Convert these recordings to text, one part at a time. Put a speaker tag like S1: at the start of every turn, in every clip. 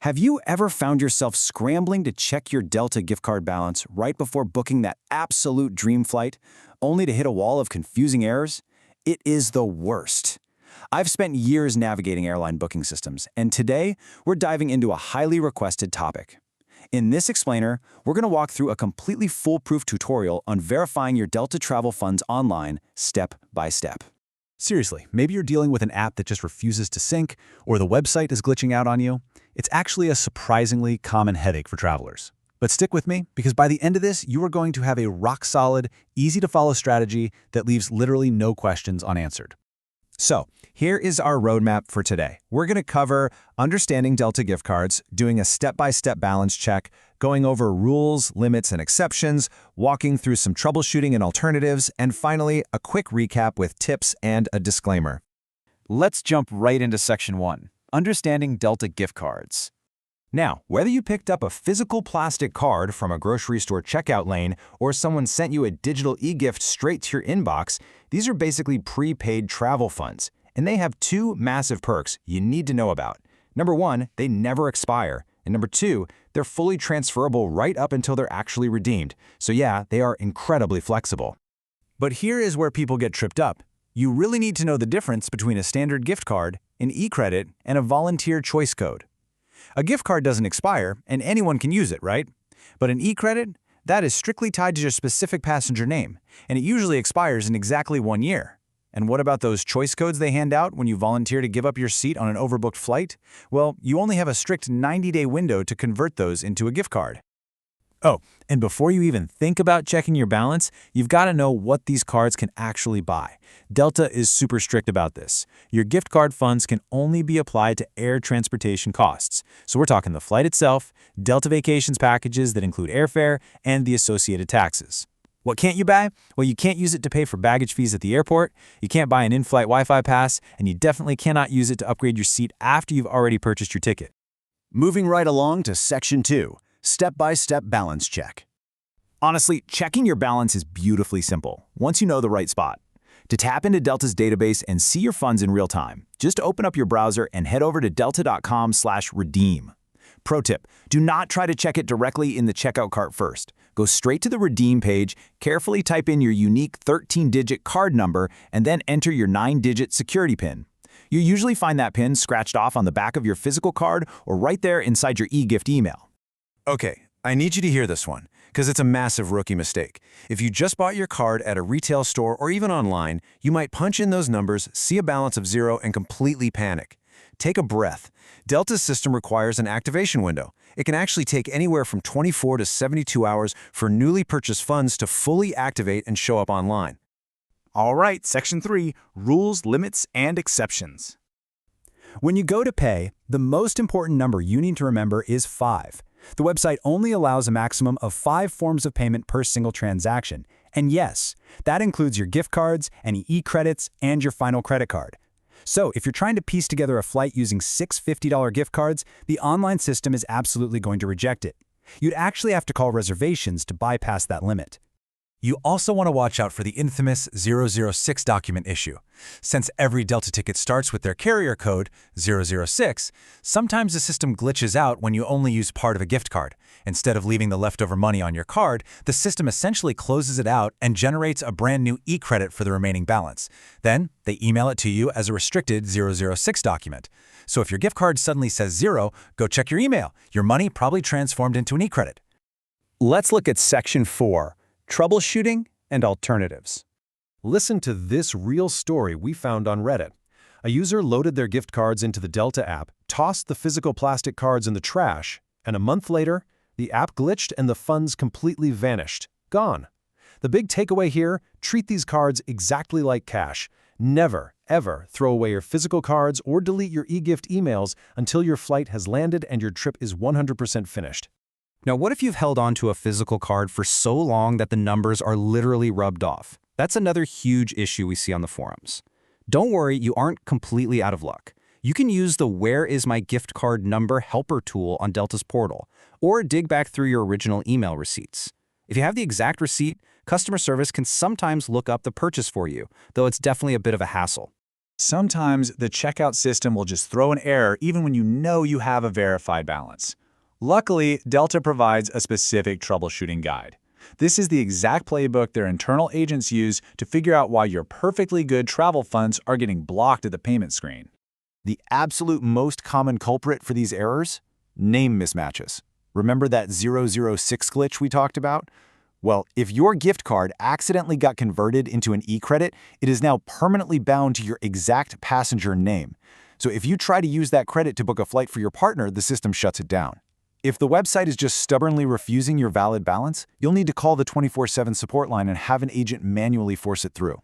S1: Have you ever found yourself scrambling to check your Delta gift card balance right before booking that absolute dream flight, only to hit a wall of confusing errors? It is the worst. I've spent years navigating airline booking systems, and today we're diving into a highly requested topic. In this explainer, we're going to walk through a completely foolproof tutorial on verifying your Delta travel funds online, step by step.
S2: Seriously, maybe you're dealing with an app that just refuses to sync, or the website is glitching out on you. It's actually a surprisingly common headache for travelers. But stick with me, because by the end of this, you are going to have a rock-solid, easy-to-follow strategy that leaves literally no questions unanswered.
S1: So, here is our roadmap for today. We're going to cover understanding Delta gift cards, doing a step-by-step balance check, going over rules, limits, and exceptions, walking through some troubleshooting and alternatives, and finally, a quick recap with tips and a disclaimer. Let's jump right into Section 1, Understanding Delta gift cards. Now, whether you picked up a physical plastic card from a grocery store checkout lane or someone sent you a digital e-gift straight to your inbox, these are basically prepaid travel funds, and they have two massive perks you need to know about. Number one, they never expire, and number two, they're fully transferable right up until they're actually redeemed. So yeah, they are incredibly flexible. But here is where people get tripped up. You really need to know the difference between a standard gift card, an e-credit, and a volunteer choice code. A gift card doesn't expire, and anyone can use it, right? But an e-credit, that is strictly tied to your specific passenger name, and it usually expires in exactly 1 year. And what about those choice codes they hand out when you volunteer to give up your seat on an overbooked flight? Well, you only have a strict 90-day window to convert those into a gift card. Oh, and before you even think about checking your balance, you've got to know what these cards can actually buy. Delta is super strict about this. Your gift card funds can only be applied to air transportation costs. So we're talking the flight itself, Delta vacations packages that include airfare, and the associated taxes. What can't you buy? Well, you can't use it to pay for baggage fees at the airport, you can't buy an in-flight Wi-Fi pass, and you definitely cannot use it to upgrade your seat after you've already purchased your ticket. Moving right along to Section 2. Step-by-step balance check. Honestly, checking your balance is beautifully simple, once you know the right spot. To tap into Delta's database and see your funds in real time, just open up your browser and head over to delta.com/redeem. Pro tip, do not try to check it directly in the checkout cart first. Go straight to the redeem page, carefully type in your unique 13-digit card number, and then enter your 9-digit security PIN. You usually find that PIN scratched off on the back of your physical card or right there inside your e-gift email. Okay, I need you to hear this one, because it's a massive rookie mistake. If you just bought your card at a retail store or even online, you might punch in those numbers, see a balance of 0, and completely panic. Take a breath. Delta's system requires an activation window. It can actually take anywhere from 24 to 72 hours for newly purchased funds to fully activate and show up online.
S3: All right, Section 3, Rules, Limits, and Exceptions.
S1: When you go to pay, the most important number you need to remember is 5. The website only allows a maximum of 5 forms of payment per single transaction. And yes, that includes your gift cards, any e-credits, and your final credit card. So if you're trying to piece together a flight using 6 $50 gift cards, the online system is absolutely going to reject it. You'd actually have to call reservations to bypass that limit.
S2: You also want to watch out for the infamous 006 document issue. Since every Delta ticket starts with their carrier code, 006, sometimes the system glitches out when you only use part of a gift card. Instead of leaving the leftover money on your card, the system essentially closes it out and generates a brand new e-credit for the remaining balance. Then, they email it to you as a restricted 006 document. So if your gift card suddenly says 0, go check your email. Your money probably transformed into an e-credit.
S1: Let's look at Section 4. Troubleshooting and alternatives.
S4: Listen to this real story we found on Reddit. A user loaded their gift cards into the Delta app, tossed the physical plastic cards in the trash, and a month later, the app glitched and the funds completely vanished. Gone. The big takeaway here, treat these cards exactly like cash. Never, ever throw away your physical cards or delete your e-gift emails until your flight has landed and your trip is 100% finished.
S1: Now, what if you've held on to a physical card for so long that the numbers are literally rubbed off? That's another huge issue we see on the forums. Don't worry, you aren't completely out of luck. You can use the Where is my gift card number helper tool on Delta's portal, or dig back through your original email receipts. If you have the exact receipt, customer service can sometimes look up the purchase for you, though it's definitely a bit of a hassle.
S3: Sometimes the checkout system will just throw an error even when you know you have a verified balance. Luckily, Delta provides a specific troubleshooting guide. This is the exact playbook their internal agents use to figure out why your perfectly good travel funds are getting blocked at the payment screen.
S5: The absolute most common culprit for these errors? Name mismatches. Remember that 006 glitch we talked about? Well, if your gift card accidentally got converted into an e-credit, it is now permanently bound to your exact passenger name. So if you try to use that credit to book a flight for your partner, the system shuts it down. If the website is just stubbornly refusing your valid balance, you'll need to call the 24/7 support line and have an agent manually force it through.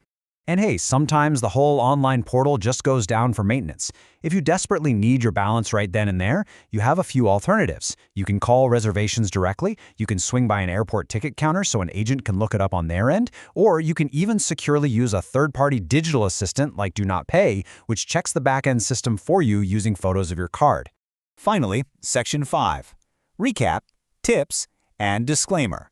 S2: And hey, sometimes the whole online portal just goes down for maintenance. If you desperately need your balance right then and there, you have a few alternatives. You can call reservations directly, you can swing by an airport ticket counter so an agent can look it up on their end, or you can even securely use a third-party digital assistant like Do Not Pay, which checks the back-end system for you using photos of your card.
S5: Finally, Section 5. Recap, tips, and disclaimer.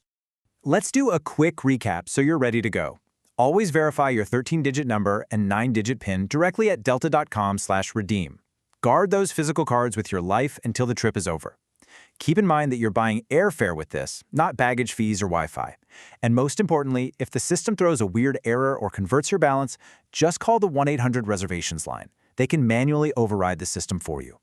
S3: Let's do a quick recap so you're ready to go. Always verify your 13-digit number and 9-digit PIN directly at delta.com/redeem. Guard those physical cards with your life until the trip is over. Keep in mind that you're buying airfare with this, not baggage fees or Wi-Fi. And most importantly, if the system throws a weird error or converts your balance, just call the 1-800-reservations line. They can manually override the system for you.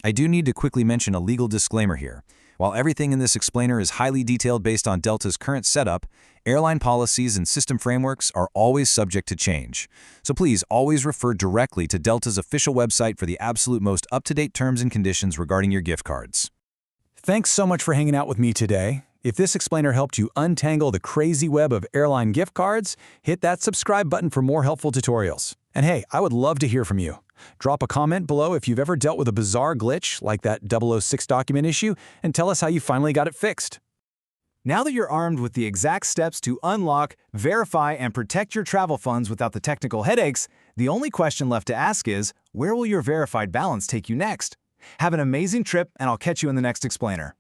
S1: I do need to quickly mention a legal disclaimer here. While everything in this explainer is highly detailed based on Delta's current setup, airline policies and system frameworks are always subject to change. So please always refer directly to Delta's official website for the absolute most up-to-date terms and conditions regarding your gift cards.
S3: Thanks so much for hanging out with me today. If this explainer helped you untangle the crazy web of airline gift cards, hit that subscribe button for more helpful tutorials. And hey, I would love to hear from you. Drop a comment below if you've ever dealt with a bizarre glitch like that 006 document issue, and tell us how you finally got it fixed. Now that you're armed with the exact steps to unlock, verify, and protect your travel funds without the technical headaches, the only question left to ask is, where will your verified balance take you next? Have an amazing trip, and I'll catch you in the next explainer.